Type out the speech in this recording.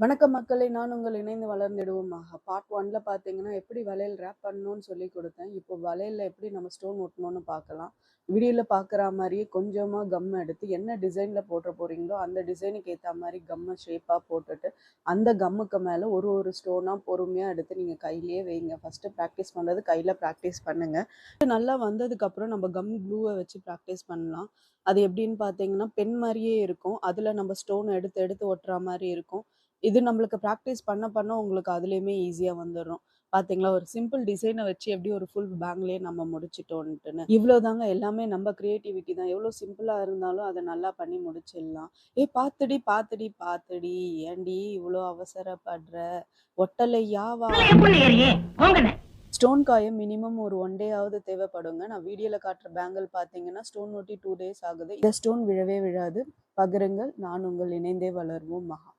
வணக்கம் மக்களே! நான் உங்கள் இணைந்து வளர்ந்திடுவோமாக. பார்ட் 1ல பார்த்தீங்கன்னா, எப்படி வளையல் ரேப் பண்ணணும்னு சொல்லிக் குடுத்தேன். இப்போ வளையல்ல எப்படி நம்ம ஸ்டோன் ஒட்டணும்னு பார்க்கலாம். வீடியோல பார்க்குற மாரியே கொஞ்சமா கம் எடுத்து, என்ன டிசைன்ல போட போறீங்களோ, அந்த டிசைனுக்கு ஏத்தா மாரி கம்ம ஷேப்பா போட்டுட்டு, அந்த கம்முக்கு மேல ஒரு ஒரு ஸ்டோனா பொறுமையா எடுத்து நீங்க கையிலேயே வைங்க. ஃபர்ஸ்ட்டு பிராக்டிஸ் பண்றது கையில பிராக்டிஸ் பண்ணுங்க. இது நல்லா வந்ததுக்கப்புறம் நம்ம கம் க்ளூவ வச்சு பிராக்டிஸ் பண்ணலாம். அது எப்படின்னு பார்த்தீங்கன்னா, பென் மாரியே இருக்கும். அதுல நம்ம ஸ்டோன் எடுத்து எடுத்து ஒட்டுற மாரி இருக்கும். இது நம்மளுக்கு பிராக்டிஸ் பண்ண பண்ண உங்களுக்கு அதுலயுமே ஈஸியா வந்துரும். பாத்தீங்களா? ஒரு சிம்பிள் டிசைன வச்சு எப்படி ஒரு ஃபுல் பேங்க்லயே நம்ம முடிச்சுட்டோன்ட்டுன்னு. இவ்வளோதாங்க எல்லாமே நம்ம கிரியேட்டிவிட்டி தான். எவ்வளோ சிம்பிளா இருந்தாலும் அத நல்லா பண்ணி முடிச்சிடலாம். "ஏய் பாத்துடி, பாத்துடி, பாத்துடி, ஏன்டி இவ்ளோ அவசரப்படுற? ஒட்டலையா வா" ஸ்டோன் காய மினிமம் ஒரு 1 டே ஆவது தேவைப்படுங்க. நான் வீடியோல காட்டுற பேங்கிள் பார்த்தீங்கன்னா, ஸ்டோன் ஒட்டி 2 டேஸ் ஆகுது. இந்த ஸ்டோன் விழவே விழாது. பகிருங்கள். நான் உங்கள் இணைந்தே வளர்வோம் மகா.